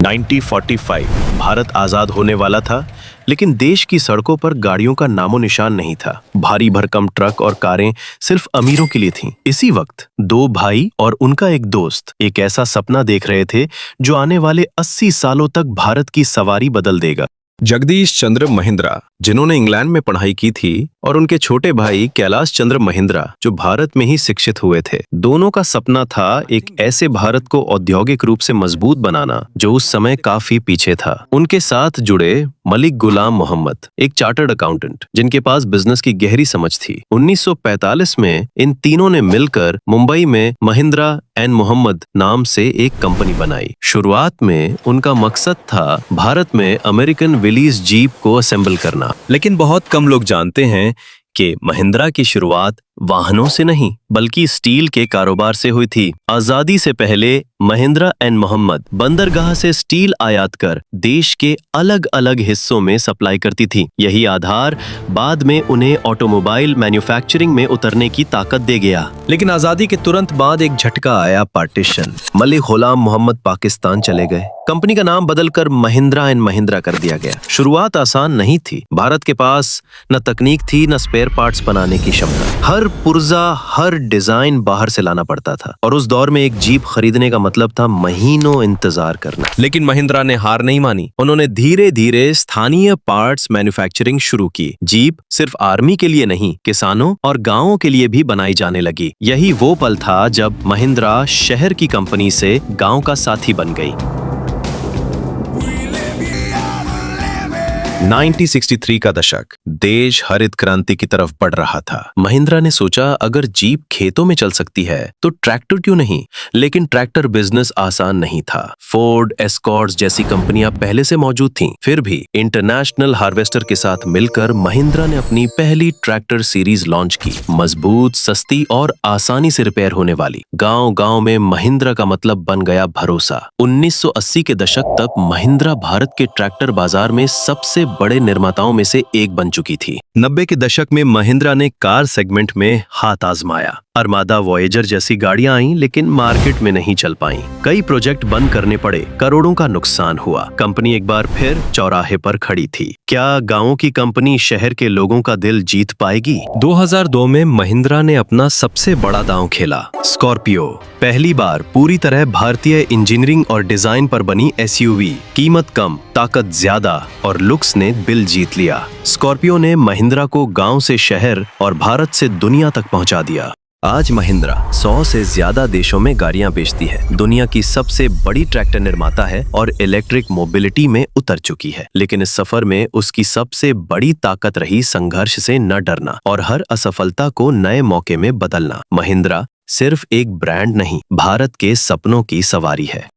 1945 भारत आजाद होने वाला था, लेकिन देश की सड़कों पर गाड़ियों का नामो निशान नहीं था। भारी भरकम ट्रक और कारें सिर्फ अमीरों के लिए थीं। इसी वक्त दो भाई और उनका एक दोस्त एक ऐसा सपना देख रहे थे जो आने वाले 80 सालों तक भारत की सवारी बदल देगा। जगदीश चंद्र महिंद्रा, जिन्होंने इंग्लैंड में पढ़ाई की थी, और उनके छोटे भाई कैलाश चंद्र महिंद्रा, जो भारत में ही शिक्षित हुए थे। दोनों का सपना था एक ऐसे भारत को औद्योगिक रूप से मजबूत बनाना जो उस समय काफी पीछे था। उनके साथ जुड़े मलिक गुलाम मोहम्मद, एक चार्टर्ड अकाउंटेंट जिनके पास बिजनेस की गहरी समझ थी। 1945 में इन तीनों ने मिलकर मुंबई में महिंद्रा एंड मोहम्मद नाम से एक कंपनी बनाई। शुरुआत में उनका मकसद था भारत में अमेरिकन विलीज जीप को असेंबल करना, लेकिन बहुत कम लोग जानते हैं कि महिंद्रा की शुरुआत वाहनों से नहीं बल्कि स्टील के कारोबार से हुई थी। आजादी से पहले महिंद्रा एंड मोहम्मद बंदरगाह से स्टील आयात कर देश के अलग अलग हिस्सों में सप्लाई करती थी। यही आधार बाद में उन्हें ऑटोमोबाइल मैन्युफैक्चरिंग में उतरने की ताकत दे गया। लेकिन आजादी के तुरंत बाद एक झटका आया, पार्टीशन। मलिक गुलाम मोहम्मद पाकिस्तान चले गए। कंपनी का नाम बदलकर महिंद्रा एंड महिंद्रा कर दिया गया। शुरुआत आसान नहीं थी। भारत के पास न तकनीक थी न स्पेयर पार्ट्स बनाने की क्षमता। हर पुर्जा, हर डिजाइन बाहर से लाना पड़ता था, और उस दौर में एक जीप खरीदने का मतलब था महीनों इंतजार करना। लेकिन महिंद्रा ने हार नहीं मानी। उन्होंने धीरे धीरे स्थानीय पार्ट्स मैन्युफैक्चरिंग शुरू की। जीप सिर्फ आर्मी के लिए नहीं, किसानों और गांवों के लिए भी बनाई जाने लगी। यही वो पल था जब महिंद्रा शहर की कंपनी से गांव का साथी बन गई। 1963 का दशक, देश हरित क्रांति की तरफ बढ़ रहा था। महिंद्रा ने सोचा, अगर जीप खेतों में चल सकती है तो ट्रैक्टर क्यों नहीं। लेकिन ट्रैक्टर बिजनेस आसान नहीं था। फोर्ड, एस्कॉर्ट्स जैसी कंपनियां पहले से मौजूद थीं। फिर भी इंटरनेशनल हार्वेस्टर के साथ मिलकर महिंद्रा ने अपनी पहली ट्रैक्टर सीरीज लॉन्च की। मजबूत, सस्ती और आसानी से रिपेयर होने वाली। गांव गांव में महिंद्रा का मतलब बन गया भरोसा। 1980 के दशक तक महिंद्रा भारत के ट्रैक्टर बाजार में सबसे बड़े निर्माताओं में से एक बन चुकी थी। 90 के दशक में महिंद्रा ने कार सेगमेंट में हाथ आजमाया। अरमादा, वॉयेजर जैसी गाड़ियां आईं, लेकिन मार्केट में नहीं चल पाईं। कई प्रोजेक्ट बंद करने पड़े, करोड़ों का नुकसान हुआ। कंपनी एक बार फिर चौराहे पर खड़ी थी। क्या गांवों की कंपनी शहर के लोगों का दिल जीत पाएगी? 2002 में महिंद्रा ने अपना सबसे बड़ा दांव खेला। स्कॉर्पियो, पहली बार पूरी तरह भारतीय इंजीनियरिंग और डिजाइन पर बनी एसयूवी। कीमत कम, ताकत ज्यादा और लुक्स ने दिल जीत लिया। स्कॉर्पियो ने महिंद्रा को गांव से शहर और भारत से दुनिया तक पहुंचा दिया। आज महिंद्रा 100 से ज्यादा देशों में गाड़ियां बेचती है, दुनिया की सबसे बड़ी ट्रैक्टर निर्माता है और इलेक्ट्रिक मोबिलिटी में उतर चुकी है। लेकिन इस सफर में उसकी सबसे बड़ी ताकत रही संघर्ष से न डरना और हर असफलता को नए मौके में बदलना। महिंद्रा सिर्फ एक ब्रांड नहीं, भारत के सपनों की सवारी है।